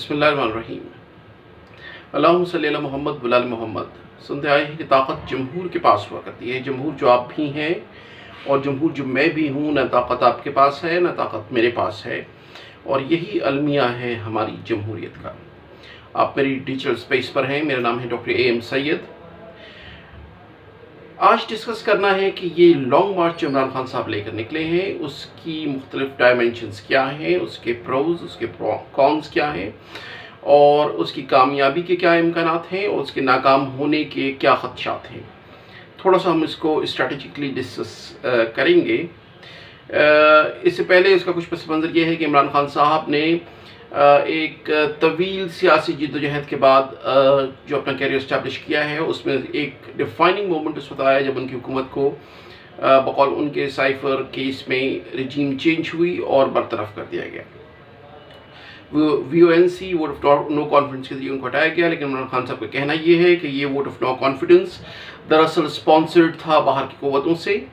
बिस्मिल्लाहिर्रहमानिर्रहीम। अल्लाहुम्मा सल्ली अला मोहम्मद व आले मोहम्मद। सुनते आए हैं कि ताकत जमहूर के पास हुआ करती है। जमहूर जो आप भी हैं और जमहूर जो मैं भी हूँ, न ताकत आपके पास है न ताकत मेरे पास है, और यही अलमिया है हमारी जमहूरियत का। आप मेरी डिजिटल स्पेस पर हैं। मेरा नाम है डॉक्टर AM सैयद। आज डिस्कस करना है कि ये लॉन्ग मार्च जो इमरान खान साहब लेकर निकले हैं, उसकी मुख्तलिफ डायमेंशंस क्या हैं, उसके प्रोज उसके कॉन्स क्या हैं, और उसकी कामयाबी के क्या इम्कानात हैं, और उसके नाकाम होने के क्या ख़दशात हैं। थोड़ा सा हम इसको स्ट्रैटेजिकली डिस्कस करेंगे। इससे पहले इसका कुछ पस मंज़र ये है कि इमरान खान साहब ने एक तवील सियासी जिद्दोजहद के बाद जो अपना कैरियर इस्टेब्लिश किया है, उसमें एक डिफाइनिंग मोमेंट उस वक्त आया जब उनकी हुकूमत को बकौल उनके साइफर केस में रजीम चेंज हुई और बरतरफ कर दिया गया। VONC vote of no confidence के जरिए उनको हटाया गया, लेकिन इमरान खान साहब का कहना ये है कि ये वोट ऑफ नो कॉन्फिडेंस दरअसल स्पॉन्सर्ड था बाहर की क़ुव्वतों से,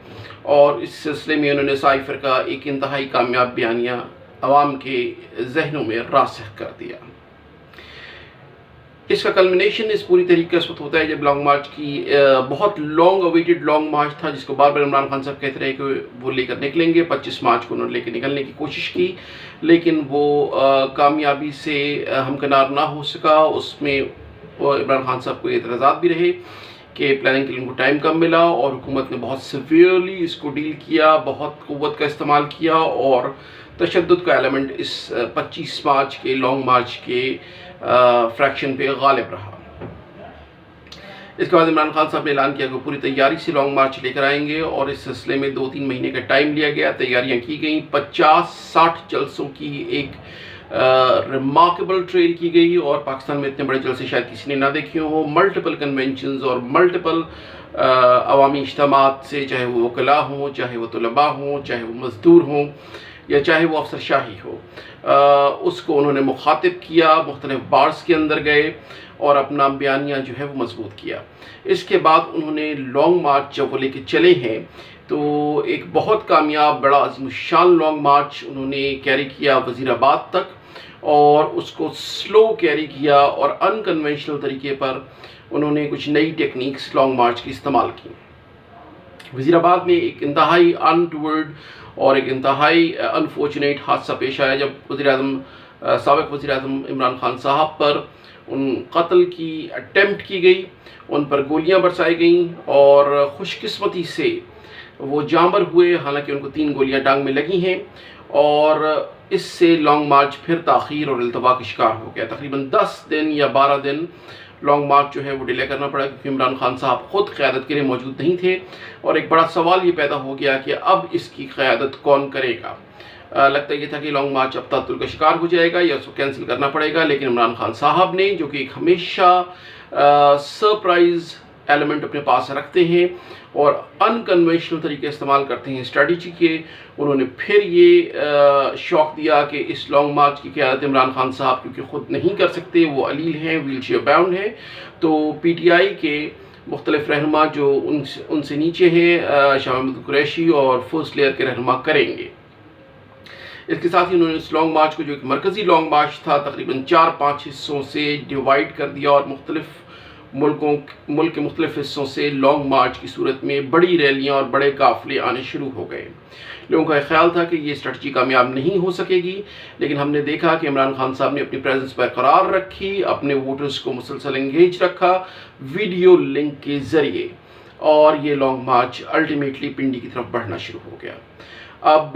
और इस सिलसिले में उन्होंने साइफर का एक इंतहाई कामयाब बयानिया अवाम के जहनों में रासिख कर दिया। इसका कल्मिनेशन इस पूरी तरीके से होता है जब लॉन्ग मार्च की बहुत लॉन्ग अवेटेड लॉन्ग मार्च था, जिसको बार बार इमरान खान साहब कहते रहे कि वो लेकर निकलेंगे। 25 मार्च को उन्होंने लेकर निकलने की कोशिश की, लेकिन वो कामयाबी से हमकिनार ना हो सका। उसमें इमरान खान साहब को एतराज़ात भी रहे कि प्लानिंग के लिए उनको टाइम कम मिला, और हुकूमत ने बहुत सीवियरली इसको डील किया, बहुत क़ुव्वत का इस्तेमाल किया, और तशद्दुद का एलिमेंट इस 25 मार्च के लॉन्ग मार्च के फ्रैक्शन पे गालिब रहा। इसके बाद इमरान खान साहब ने ऐलान किया कि पूरी तैयारी से लॉन्ग मार्च लेकर आएंगे, और इस सिलसिले में 2-3 महीने का टाइम लिया गया, तैयारियां की गई। 50-60 जलसों की एक रिमार्केबल ट्रेल की गई, और पाकिस्तान में इतने बड़े जलसे शायद किसी ने ना देखे हो। मल्टीपल कन्वेंशंस और मल्टीपल अवामी इज्तिमात से, चाहे वो वकला हों, चाहे वो तलबा हों, चाहे वो मजदूर हों, या चाहे वो अफसरशाही हो, उसको उन्होंने मुखातिब किया, मुख्तलिफ बार्स के अंदर गए और अपना बयानिया जो है वो मजबूत किया। इसके बाद उन्होंने लॉन्ग मार्च जब वो लेके चले हैं, तो एक बहुत कामयाब बड़ा अज़ीमुश्शान लॉन्ग मार्च उन्होंने कैरी किया वज़ीराबाद तक, और उसको स्लो कैरी किया, और अनकन्वेंशनल तरीके पर उन्होंने कुछ नई टेक्निक्स लॉन्ग मार्च की इस्तेमाल की। वज़ीराबाद में एक इंतहाई अनटूवर्ड और एक इंतहाई अनफॉर्चुनेट हादसा पेश आया जब साबिक़ वज़ीर आज़म इमरान खान साहब पर उन कत्ल की अटेम्प्ट की गई, उन पर गोलियां बरसाई गईं, और खुशकिस्मती से वो जांबर हुए। हालांकि उनको 3 गोलियां टांग में लगी हैं, और इससे लॉन्ग मार्च फिर ताख़ीर और इल्तवा का शिकार हो गया। तकरीबन 10 दिन या 12 दिन लॉन्ग मार्च जो है वो डिले करना पड़ा, क्योंकि इमरान खान साहब ख़ुद क़यादत के लिए मौजूद नहीं थे, और एक बड़ा सवाल ये पैदा हो गया कि अब इसकी क़यादत कौन करेगा। लगता ये था कि लॉन्ग मार्च अब तातुल का शिकार हो जाएगा या उसको कैंसिल करना पड़ेगा, लेकिन इमरान खान साहब ने, जो कि एक हमेशा सरप्राइज़ एलिमेंट अपने पास रखते हैं और अनकन्वेंशनल तरीके इस्तेमाल करते हैं स्ट्रेटजी के, उन्होंने फिर ये शौक दिया कि इस लॉन्ग मार्च की क़यादत इमरान खान साहब क्योंकि ख़ुद नहीं कर सकते, वो अलील हैं, व्हील चेयर बाउंड हैं, तो PTI के मुख्तलिफ रहनुमा जो उनसे नीचे हैं, शाह महमूद कुरैशी और फर्स्ट लेयर के रहनुमा करेंगे। इसके साथ ही उन्होंने इस लॉन्ग मार्च को, जो एक मरकज़ी लॉन्ग मार्च था, तकरीबन 4-5 हिस्सों से डिवाइड कर दिया, और मुख्तलिफ मुल्क के मुख्तलिफ हिस्सों से लॉन्ग मार्च की सूरत में बड़ी रैलियाँ और बड़े काफ़िले आने शुरू हो गए। लोगों का ख्याल था कि ये स्ट्रेटजी कामयाब नहीं हो सकेगी, लेकिन हमने देखा कि इमरान खान साहब ने अपनी प्रेजेंस बरकरार रखी, अपने वोटर्स को मुसलसल एंगेज रखा वीडियो लिंक के ज़रिए, और ये लॉन्ग मार्च अल्टीमेटली पिंडी की तरफ बढ़ना शुरू हो गया। अब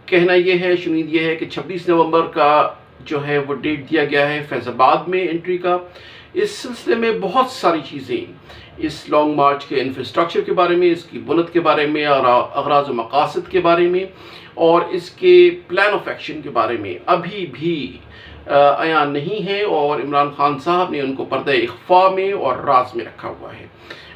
कहना यह है, उम्मीद यह है कि 26 नवंबर का जो है वो डेट दिया गया है फैज़ाबाद में एंट्री का। इस सिलसिले में बहुत सारी चीज़ें इस लॉन्ग मार्च के इंफ्रास्ट्रक्चर के बारे में, इसकी बुनियाद के बारे में, और अग़राज़ व मक़ासद के बारे में, और इसके प्लान ऑफ एक्शन के बारे में अभी भी आया नहीं है, और इमरान खान साहब ने उनको पर्दे इख्फ़ा में और राज में रखा हुआ है,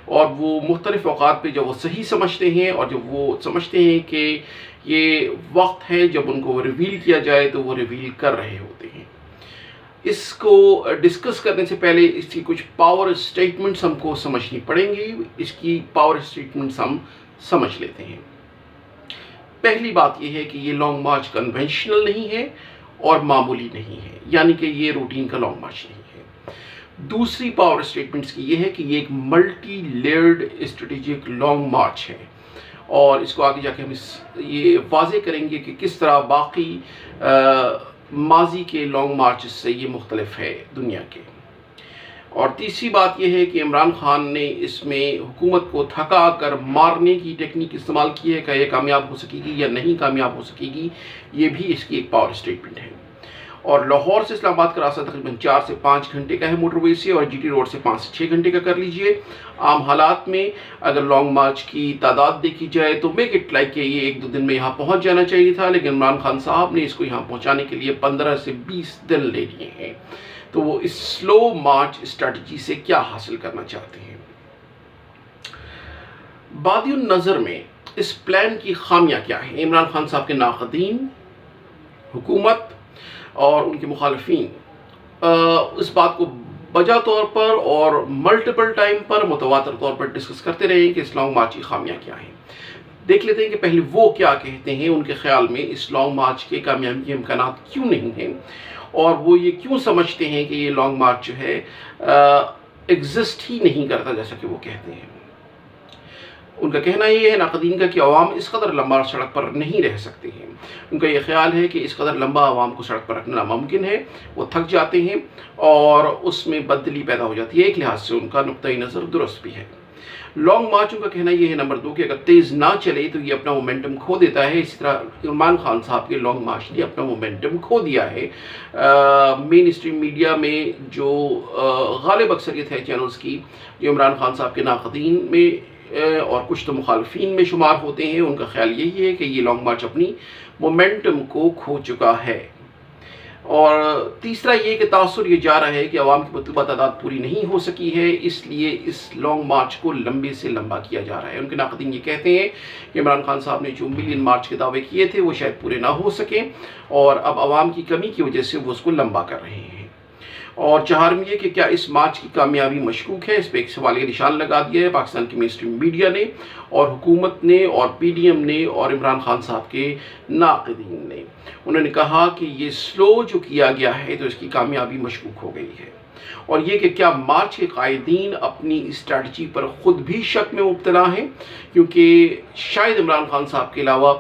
और वो मुख्तलिफ़ औक़ात पे जब वो सही समझते हैं और जब वो समझते हैं कि ये वक्त है जब उनको वो रिवील किया जाए, तो वो रिवील कर रहे होते हैं। इसको डिस्कस करने से पहले इसकी कुछ पावर स्टेटमेंट्स हमको समझनी पड़ेंगी। इसकी पावर स्टेटमेंट्स हम समझ लेते हैं। पहली बात यह है कि ये लॉन्ग मार्च कन्वेंशनल नहीं है, اور معمولی نہیں ہے، یعنی کہ یہ روٹین کا لانگ مارچ نہیں ہے۔ دوسری پاور اسٹیٹمنٹس کی یہ ہے کہ یہ ایک multi Laird strategic long march ہے، اور اس کو آگے جا کے ہم یہ واضح کریں گے کہ کس طرح باقی ماضی کے لانگ مارچز سے یہ مختلف ہے دنیا کے۔ اور تیسری بات یہ ہے کہ عمران خان نے اس میں حکومت کو تھکا کر مارنے کی ٹیکنیک استعمال کی ہے، کہ یہ کامیاب ہو سکے گی یا نہیں کامیاب ہو سکے گی، یہ بھی اس کی ایک پاور اسٹیٹمنٹ ہے۔ اور لاہور سے اسلام آباد کا راستہ تقریباً 4 سے 5 گھنٹے کا ہے موٹر وے سے، اور جی ٹی روڈ سے 5 سے 6 گھنٹے کا کر لیجئے۔ عام حالات میں اگر لانگ مارچ کی تعداد دیکھی جائے تو میک اٹ لائک کہ یہ 1-2 دن میں یہاں پہنچ جانا چاہیے تھا، لیکن عمران خان صاحب نے اس کو یہاں پہنچانے کے لیے 15 سے 20 دن لے لیے ہیں۔ تو وہ اس سلو مارچ اسٹریٹجی سے کیا حاصل کرنا چاہتے ہیں؟ بادی النظر میں اس پلان کی خامیاں کیا ہیں؟ عمران خان صاحب کے ناقدین، حکومت اور ان کے مخالفین اس بات کو بجا طور پر اور ملٹیپل ٹائم پر متواتر طور پر ڈسکس کرتے رہے ہیں کہ اس لانگ مارچ کی خامیاں کیا ہیں۔ دیکھ لیتے ہیں کہ پہلے وہ کیا کہتے ہیں، ان کے خیال میں اس لانگ مارچ کے کامیابی کے امکانات کیوں نہیں ہیں، اور وہ یہ کیوں سمجھتے ہیں کہ یہ لانگ مارچ جو ہے ایگزسٹ ہی نہیں کرتا جیسا کہ وہ کہتے ہیں۔ ان کا کہنا یہ ہے ناقدین کا کہ عوام اس قدر لمبا سڑک پر نہیں رہ سکتے ہیں۔ ان کا یہ خیال ہے کہ اس قدر لمبا عوام کو سڑک پر رکھنا ناممکن ہے، وہ تھک جاتے ہیں اور اس میں بدلی پیدا ہو جاتی ہے۔ ایک لحاظ سے ان کا نقطۂ نظر درست بھی ہے۔ لانگ مارچ ان کا کہنا یہ ہے نمبر 2 کہ اگر تیز نہ چلے تو یہ اپنا مومنٹم کھو دیتا ہے۔ اسی طرح عمران خان صاحب کے لانگ مارچ نے اپنا مومنٹم کھو دیا ہے۔ مین اسٹریم میڈیا میں جو غالب اکثریت ہے چینلز کی جو عمران خان صاحب کے ناقدین میں اور کچھ تو مخالفین میں شمار ہوتے ہیں، ان کا خیال یہی ہے کہ یہ لانگ مارچ اپنی مومنٹم کو کھو چکا ہے۔ اور تیسرا یہ کہ تاثر یہ جا رہا ہے کہ عوام کی مطلوبہ تعداد پوری نہیں ہو سکی ہے، اس لیے اس لانگ مارچ کو لمبے سے لمبا کیا جا رہا ہے۔ ان کے ناقدین یہ کہتے ہیں کہ عمران خان صاحب نے جو ملین مارچ کے دعوے کیے تھے وہ شاید پورے نہ ہو سکیں، اور اب عوام کی کمی کی وجہ سے وہ اس کو لمبا کر رہے ہیں۔ اور چہارم یہ کہ کیا اس مارچ کی کامیابی مشکوک ہے، اس پہ ایک سوالیہ نشان لگا دیا ہے پاکستان کی مین اسٹریم میڈیا نے اور حکومت نے اور پی ڈی ایم نے اور عمران خان صاحب کے ناقدین نے۔ انہوں نے کہا کہ یہ سلو جو کیا گیا ہے تو اس کی کامیابی مشکوک ہو گئی ہے، اور یہ کہ کیا مارچ کے قائدین اپنی اسٹریٹجی پر خود بھی شک میں مبتلا ہیں، کیونکہ شاید عمران خان صاحب کے علاوہ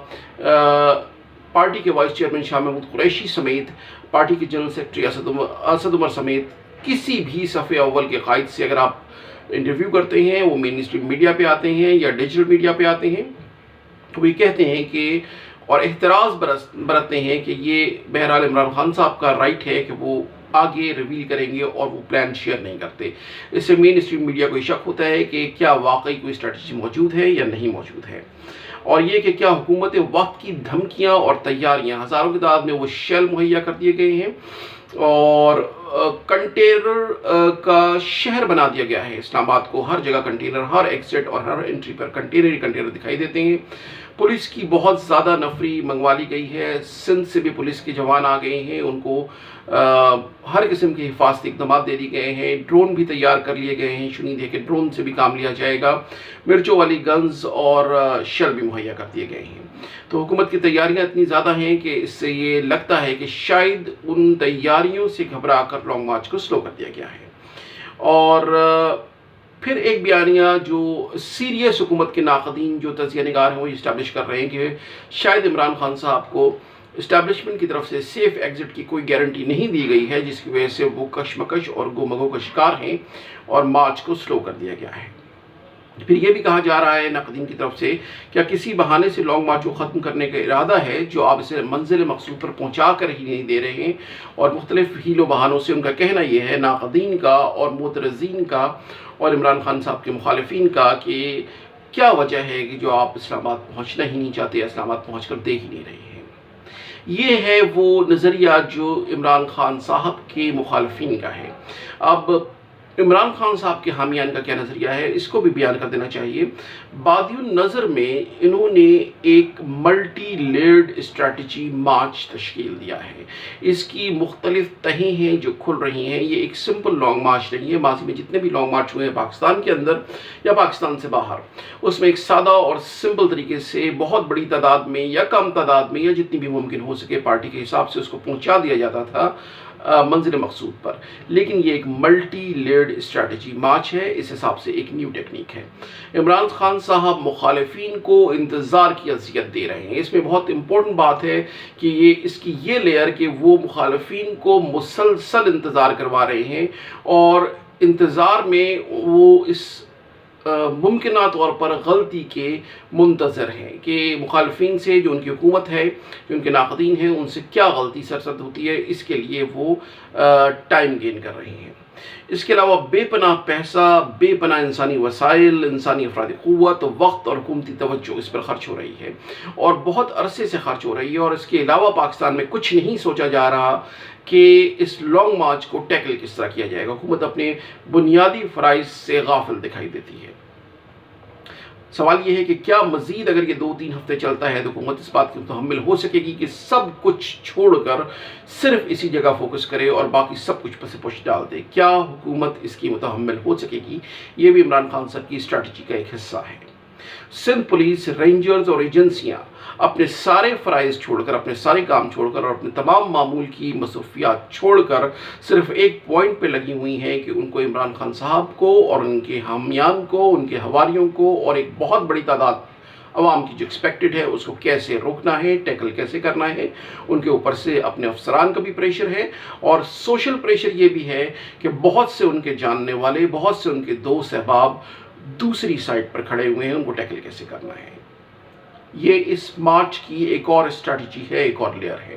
پارٹی کے وائس چیئرمین شاہ محمود قریشی سمیت پارٹی کے جنرل سیکرٹری اسد عمر سمیت کسی بھی صف اول کے قائد سے اگر آپ انٹرویو کرتے ہیں، وہ مین اسٹریم میڈیا پہ آتے ہیں یا ڈیجیٹل میڈیا پہ آتے ہیں، تو وہ کہتے ہیں کہ اور احتراز برتتے ہیں کہ یہ بہرحال عمران خان صاحب کا رائٹ ہے کہ وہ آگے ریویل کریں گے اور وہ پلان شیئر نہیں کرتے۔ اس سے مین اسٹریم میڈیا کو شک ہوتا ہے کہ کیا واقعی کوئی اسٹریٹجی موجود ہے یا نہیں موجود ہے، اور یہ کہ کیا حکومت وقت کی دھمکیاں اور تیاریاں ہزاروں کی تعداد میں وہ شیل مہیا کر دیے گئے ہیں اور کنٹینر کا شہر بنا دیا گیا ہے۔ اسلام آباد کو ہر جگہ کنٹینر، ہر ایکسٹ اور ہر انٹری پر کنٹینر ہی کنٹینر دکھائی دیتے ہیں۔ پولیس کی بہت زیادہ نفری منگوا لی گئی ہے، سندھ سے بھی پولیس کے جوان آ گئے ہیں، ان کو ہر قسم کے حفاظتی اقدامات دے دی گئے ہیں، ڈرون بھی تیار کر لیے گئے ہیں، شنید ہے کہ ڈرون سے بھی کام لیا جائے گا، مرچوں والی گنز اور شل بھی مہیا کر دیے گئے ہیں۔ تو حکومت کی تیاریاں اتنی زیادہ ہیں کہ اس سے یہ لگتا ہے کہ شاید ان تیاریوں سے گھبرا کر لانگ مارچ کو سلو کر دیا گیا ہے۔ اور پھر ایک بیانیہ جو سیریس حکومت کے ناقدین جو تجزیہ نگار ہیں وہ اسٹیبلش کر رہے ہیں کہ شاید عمران خان صاحب کو اسٹیبلشمنٹ کی طرف سے سیف ایگزٹ کی کوئی گارنٹی نہیں دی گئی ہے، جس کی وجہ سے وہ کشمکش اور گومگو کا شکار ہیں اور مارچ کو سلو کر دیا گیا ہے۔ پھر یہ بھی کہا جا رہا ہے ناقدین کی طرف سے کیا کسی بہانے سے لانگ مارچ کو ختم کرنے کا ارادہ ہے جو آپ اسے منزل مقصود پر پہنچا کر ہی نہیں دے رہے ہیں، اور مختلف ہیل و بہانوں سے ان کا کہنا یہ ہے ناقدین کا اور معترضین کا اور عمران خان صاحب کے مخالفین کا کہ کیا وجہ ہے کہ جو آپ اسلام آباد پہنچنا ہی نہیں چاہتے، اسلام آباد پہنچ کر دے ہی نہیں رہے ہیں۔ یہ ہے وہ نظریہ جو عمران خان صاحب کے مخالفین کا ہے۔ اب عمران خان صاحب کے حامیان کا کیا نظریہ ہے اس کو بھی بیان کر دینا چاہیے۔ بادی النظر میں انہوں نے ایک ملٹی لیئرڈ اسٹریٹجی مارچ تشکیل دیا ہے۔ اس کی مختلف تہیں ہیں جو کھل رہی ہیں۔ یہ ایک سمپل لانگ مارچ نہیں ہے۔ ماضی میں جتنے بھی لانگ مارچ ہوئے ہیں پاکستان کے اندر یا پاکستان سے باہر، اس میں ایک سادہ اور سمپل طریقے سے بہت بڑی تعداد میں یا کم تعداد میں یا جتنی بھی ممکن ہو سکے پارٹی کے حساب سے اس کو پہنچا دیا جاتا تھا منزل مقصود پر۔ لیکن یہ ایک ملٹی لیئرڈ اسٹریٹجی مارچ ہے، اس حساب سے ایک نیو ٹیکنیک ہے۔ عمران خان صاحب مخالفین کو انتظار کی اذیت دے رہے ہیں۔ اس میں بہت امپورٹنٹ بات ہے کہ اس کی یہ لیئر کہ وہ مخالفین کو مسلسل انتظار کروا رہے ہیں، اور انتظار میں وہ اس ممکنہ طور پر غلطی کے منتظر ہیں کہ مخالفین سے جو ان کی حکومت ہے، جو ان کے ناقدین ہیں، ان سے کیا غلطی سرزد ہوتی ہے، اس کے لیے وہ ٹائم گین کر رہے ہیں۔ اس کے علاوہ بے پناہ پیسہ، بے پناہ انسانی وسائل، انسانی افرادی قوت، وقت اور حکومتی توجہ اس پر خرچ ہو رہی ہے، اور بہت عرصے سے خرچ ہو رہی ہے۔ اور اس کے علاوہ پاکستان میں کچھ نہیں سوچا جا رہا کہ اس لانگ مارچ کو ٹیکل کس طرح کیا جائے گا۔ حکومت اپنے بنیادی فرائض سے غافل دکھائی دیتی ہے۔ سوال یہ ہے کہ کیا مزید اگر یہ 2-3 ہفتے چلتا ہے تو حکومت اس بات کی متحمل ہو سکے گی کہ سب کچھ چھوڑ کر صرف اسی جگہ فوکس کرے اور باقی سب کچھ پس پش ڈال دے؟ کیا حکومت اس کی متحمل ہو سکے گی؟ یہ بھی عمران خان صاحب کی اسٹریٹجی کا ایک حصہ ہے۔ سندھ پولیس، رینجرز اور ایجنسیاں اپنے سارے فرائض چھوڑ کر، اپنے سارے کام چھوڑ کر اور اپنے تمام معمول کی مصروفیات چھوڑ کر صرف ایک پوائنٹ پہ لگی ہوئی ہیں کہ ان کو عمران خان صاحب کو اور ان کے حامیان کو، ان کے حواریوں کو اور ایک بہت بڑی تعداد عوام کی جو ایکسپیکٹڈ ہے اس کو کیسے روکنا ہے، ٹیکل کیسے کرنا ہے۔ ان کے اوپر سے اپنے افسران کا بھی پریشر ہے، اور سوشل پریشر یہ بھی ہے کہ بہت سے ان کے جاننے والے، بہت سے ان کے دوست احباب دوسری سائڈ پر کھڑے ہوئے ہیں، ان کو ٹیکل کیسے کرنا ہے۔ یہ اس مارچ کی ایک اور اسٹریٹجی ہے، ایک اور لیئر ہے۔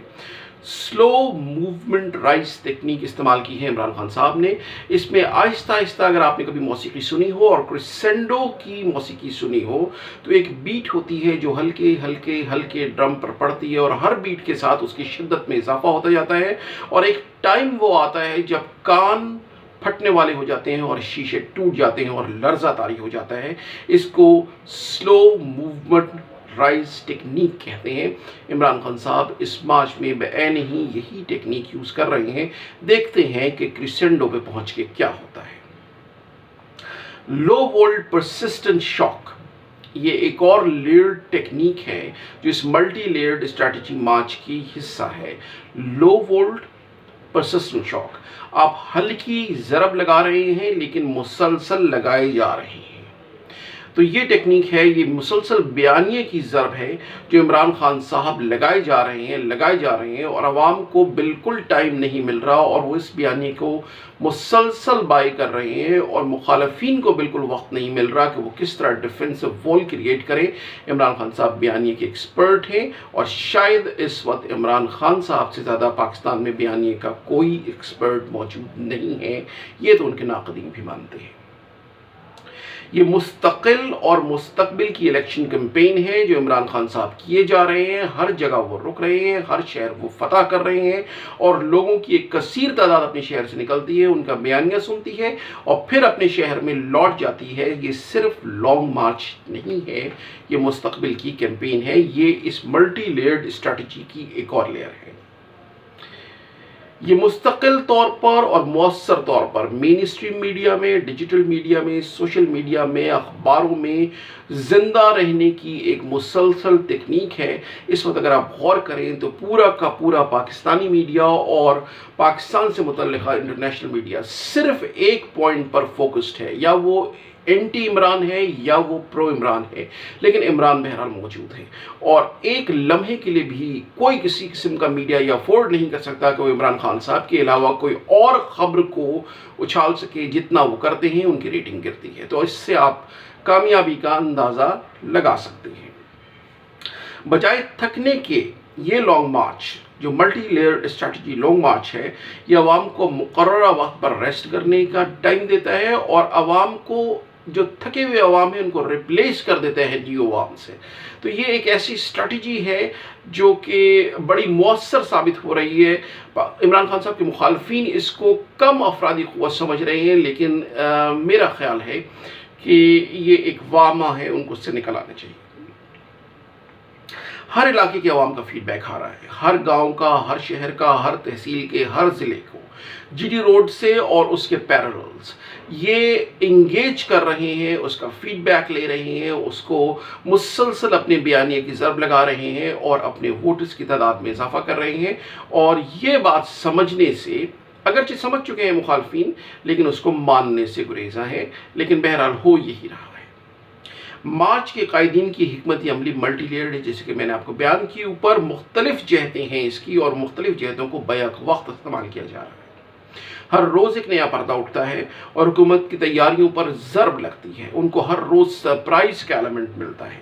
سلو موومنٹ رائز ٹیکنیک استعمال کی ہے عمران خان صاحب نے۔ اس میں آہستہ آہستہ، اگر آپ نے کبھی موسیقی سنی ہو اور کرسینڈو کی موسیقی سنی ہو، تو ایک بیٹ ہوتی ہے جو ہلکے ہلکے ہلکے ڈرم پر پڑتی ہے، اور ہر بیٹ کے ساتھ اس کی شدت میں اضافہ ہوتا جاتا ہے، اور ایک ٹائم وہ آتا ہے جب کان پھٹنے والے ہو جاتے ہیں اور شیشے ٹوٹ جاتے ہیں اور لرزہ طاری ہو جاتا ہے۔ اس کو سلو موومنٹ رائز ٹیکنیک کہتے ہیں۔ عمران خان صاحب اس مارچ میں بعین ہی یہی ٹیکنیک یوز کر رہے ہیں۔ دیکھتے ہیں کہ کرسینڈو پہ پہنچ کے کیا ہوتا ہے۔ لو وولٹ پرسسٹنٹ شاک، یہ ایک اور لیئرڈ ٹیکنیک ہے جو اس ملٹی لیئرڈ اسٹریٹجی مارچ کی حصہ ہے۔ لو وولٹ پرسسٹنٹ شاک، آپ ہلکی ضرب لگا رہے ہیں لیکن مسلسل لگائے جا رہے ہیں۔ تو یہ ٹیکنیک ہے، یہ مسلسل بیانیے کی ضرب ہے جو عمران خان صاحب لگائے جا رہے ہیں، اور عوام کو بالکل ٹائم نہیں مل رہا، اور وہ اس بیانیے کو مسلسل بائی کر رہے ہیں، اور مخالفین کو بالکل وقت نہیں مل رہا کہ وہ کس طرح ڈیفنسو وال کریٹ کریں۔ عمران خان صاحب بیانیے کے ایکسپرٹ ہیں، اور شاید اس وقت عمران خان صاحب سے زیادہ پاکستان میں بیانیے کا کوئی ایکسپرٹ موجود نہیں ہے، یہ تو ان کے ناقدین بھی مانتے ہیں۔ یہ مستقل اور مستقبل کی الیکشن کیمپین ہے جو عمران خان صاحب کیے جا رہے ہیں۔ ہر جگہ وہ رک رہے ہیں، ہر شہر وہ فتح کر رہے ہیں، اور لوگوں کی ایک کثیر تعداد اپنے شہر سے نکلتی ہے، ان کا بیانیہ سنتی ہے اور پھر اپنے شہر میں لوٹ جاتی ہے۔ یہ صرف لانگ مارچ نہیں ہے، یہ مستقبل کی کیمپین ہے۔ یہ اس ملٹی لیئرڈ اسٹریٹجی کی ایک اور لیئر ہے۔ یہ مستقل طور پر اور مؤثر طور پر مین اسٹریم میڈیا میں، ڈیجیٹل میڈیا میں، سوشل میڈیا میں، اخباروں میں زندہ رہنے کی ایک مسلسل تکنیک ہے۔ اس وقت اگر آپ غور کریں تو پورا کا پورا پاکستانی میڈیا اور پاکستان سے متعلقہ انٹرنیشنل میڈیا صرف ایک پوائنٹ پر فوکسڈ ہے، یا وہ اینٹی عمران ہے یا وہ پرو عمران ہے، لیکن عمران بہرحال موجود ہے، اور ایک لمحے کے لیے بھی کوئی کسی قسم کا میڈیا یہ افورڈ نہیں کر سکتا کہ وہ عمران خان صاحب کے علاوہ کوئی اور خبر کو اچھال سکے۔ جتنا وہ کرتے ہیں ان کی ریٹنگ گرتی ہے، تو اس سے آپ کامیابی کا اندازہ لگا سکتے ہیں۔ بجائے تھکنے کے یہ لانگ مارچ جو multi layer strategy long march ہے، یہ عوام کو مقررہ وقت پر ریسٹ کرنے کا ٹائم دیتا ہے، اور عوام کو जो थके हुए अवाम हैं उनको रिप्लेस कर देते हैं न्यू अवाम से। तो ये एक ऐसी स्ट्रैटेजी है जो कि बड़ी मौसर साबित हो रही है। इमरान खान साहब के मुखालफीन इसको कम अफरादी क़ुव्वत समझ रहे हैं, लेकिन मेरा ख्याल है कि ये एक वामा है, उनको उससे निकल आना चाहिए। हर इलाके के अवाम का फीडबैक आ रहा है, हर गांव का, हर शहर का, हर तहसील के, हर ज़िले को जीटी रोड से और उसके पैरेलल्स ये इंगेज कर रहे हैं, उसका फीडबैक ले रहे हैं, उसको मुसलसल अपने बयानिए की ज़रब लगा रहे हैं और अपने वोटर्स की तादाद में इजाफा कर रहे हैं। और ये बात समझने से, अगरचे समझ चुके हैं मुखालफीन, लेकिन उसको मानने से गुरेज़ा है, लेकिन बहरहाल हो यही रहा है। मार्च के कायदीन की हिकमत अमली मल्टी लेयर्ड है, जैसे कि मैंने आपको बयान की। ऊपर मुख्तलिफ जहतें हैं इसकी और मुख्तलिफ जहतों को बैक वक्त इस्तेमाल किया जा रहा है। हर रोज़ एक नया पर्दा उठता है और हुकूमत की तैयारियों पर ज़रब लगती है, उनको हर रोज़ सरप्राइज़ का एलिमेंट मिलता है।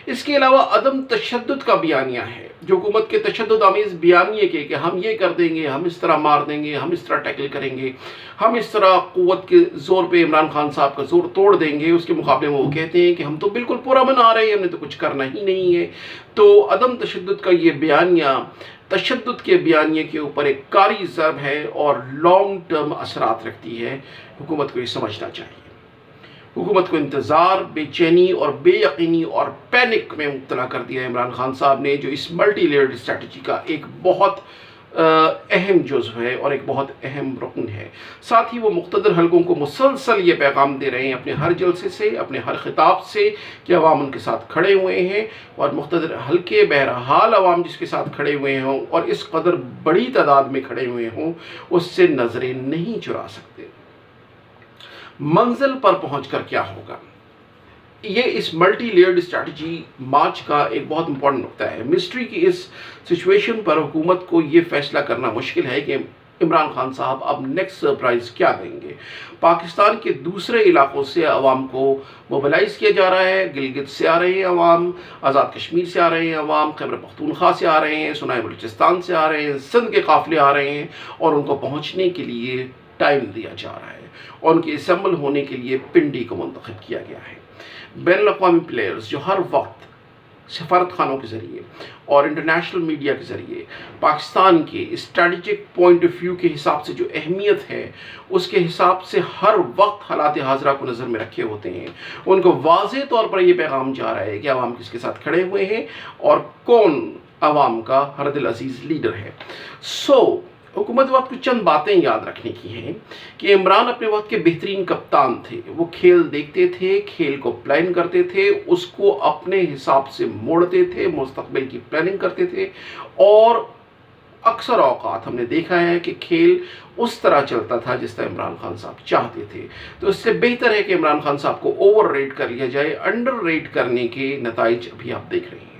इसके अलावा अदम तशद्दुद का बयानिया है, जो हुकूमत के तशद्दुद आमेज़ बयानिए के कि हम ये कर देंगे, हम इस तरह मार देंगे, हम इस तरह टैकल करेंगे, हम इस तरह क़ुव्वत के ज़ोर पे इमरान खान साहब का ज़ोर तोड़ देंगे। उसके मुकाबले में वो कहते हैं कि हम तो बिल्कुल पूरा मना रहे हैं, हमने तो कुछ करना ही नहीं है। तो अदम तशद्दुद का ये बयानिया तशद्दुद के बयानिए के ऊपर एक कारी ज़रब है और लॉन्ग टर्म असरात रखती है। हुकूमत को ये समझना चाहिए। हुकूमत को इंतज़ार, बेचैनी और बेयकीनी और पैनिक में मुब्तला कर दिया इमरान खान साहब ने, जो इस मल्टी लेयर्ड स्ट्रैटेजी का एक बहुत अहम जुज़्व है और एक बहुत अहम रुकन है। साथ ही वो मुक़्तदर हलकों को मुसलसल ये पैगाम दे रहे हैं अपने हर जलसे से, अपने हर खिताब से, कि अवाम उनके साथ खड़े हुए हैं और मुक़्तदर हलके बहरहाल अवाम जिसके साथ खड़े हुए हों और इस कदर बड़ी तादाद में खड़े हुए हों, उससे नज़रें नहीं चुरा सकते। मंजिल पर पहुंचकर क्या होगा, ये इस मल्टी लेयर्ड स्ट्रैटेजी मार्च का एक बहुत इंपॉर्टेंट नुकता है। मिस्ट्री की इस सिचुएशन पर हुकूमत को ये फैसला करना मुश्किल है कि इमरान खान साहब अब नेक्स्ट सरप्राइज़ क्या देंगे। पाकिस्तान के दूसरे इलाकों से अवाम को मोबिलाइज़ किया जा रहा है। गिलगित से आ रहे हैं अवाम, आज़ाद कश्मीर से आ रहे हैं अवाम, खैबर पख्तूनख्वा से आ रहे हैं, सुनाई बलूचिस्तान से आ रहे हैं, सिंध के काफ़िले आ रहे हैं और उनको पहुँचने के लिए टाइम दिया जा रहा है और उनके असम्बल होने के लिए पिंडी को मुंतखब किया गया है। बैनुल-अक़वामी प्लेयर्स जो हर वक्त सफारत खानों के ज़रिए और इंटरनेशनल मीडिया के ज़रिए पाकिस्तान के स्ट्रेटजिक पॉइंट ऑफ व्यू के हिसाब से जो अहमियत है, उसके हिसाब से हर वक्त हालात हाज़रा को नज़र में रखे होते हैं, उनको वाज़ेह तौर पर यह पैगाम जा रहा है कि अवाम किसके साथ खड़े हुए हैं और कौन अवाम का हरदिल अजीज़ लीडर है। हुकूमत वक्त को चंद बातें याद रखने की हैं कि इमरान अपने वक्त के बेहतरीन कप्तान थे। वो खेल देखते थे, खेल को प्लान करते थे, उसको अपने हिसाब से मोड़ते थे, मुस्तकबिल की प्लानिंग करते थे और अक्सर औकात हमने देखा है कि खेल उस तरह चलता था जिस तरह इमरान खान साहब चाहते थे। तो इससे बेहतर है कि इमरान खान साहब को ओवर रेट कर लिया जाए। अंडर रेट करने के नताइज अभी आप देख रहे हैं।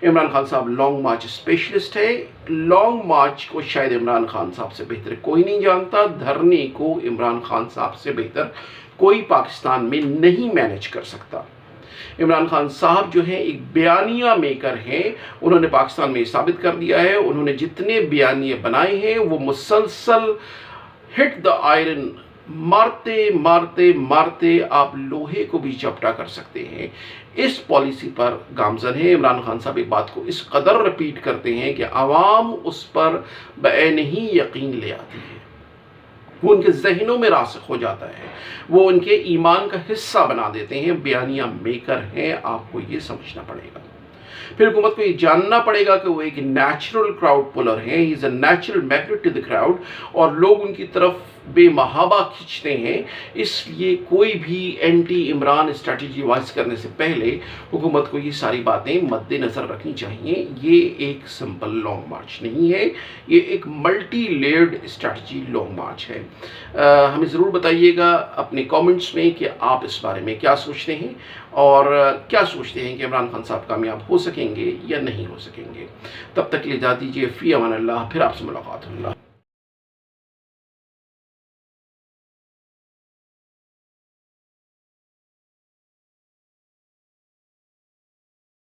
इमरान खान साहब लॉन्ग मार्च स्पेशलिस्ट है। लॉन्ग मार्च को शायद इमरान खान साहब से बेहतर कोई नहीं जानता। धरने को इमरान खान साहब से बेहतर कोई पाकिस्तान में नहीं मैनेज कर सकता। इमरान खान साहब जो हैं एक बयानिया मेकर हैं। उन्होंने पाकिस्तान में साबित कर दिया है। उन्होंने जितने बयानिए बनाए हैं वो मुसलसल हिट द आयरन, मारते मारते मारते आप लोहे को भी चपटा कर सकते हैं। इस पॉलिसी पर गामजन है। इमरान खान साहब एक बात को इस कदर रिपीट करते हैं कि आवाम उस पर बैन ही यकीन ले आती है, वो उनके जहनों में रासिख हो जाता है, वो उनके ईमान का हिस्सा बना देते हैं। बयानिया मेकर हैं, आपको ये समझना पड़ेगा। फिर हुकूमत को ये जानना पड़ेगा कि वो एक नेचुरल क्राउड पुलर हैं, he is a natural magnet to the crowd, और लोग उनकी तरफ बेमहाबा खींचते हैं। इसलिए कोई भी एंटी इमरान स्ट्रैटेजी वाइज करने से पहले हुकूमत को ये सारी बातें मद्देनज़र रखनी चाहिए। ये एक सिंपल लॉन्ग मार्च नहीं है, ये एक मल्टी लेयर्ड स्ट्रैटेजी लॉन्ग मार्च है। हमें ज़रूर बताइएगा अपने कमेंट्स में कि आप इस बारे में क्या सोचते हैं और क्या सोचते हैं कि इमरान खान साहब कामयाब हो सकेंगे या नहीं हो सकेंगे। तब तक के लिए इजाज़त दीजिए। फ़ी अमान अल्लाह। फिर आपसे मुलाकात होगी।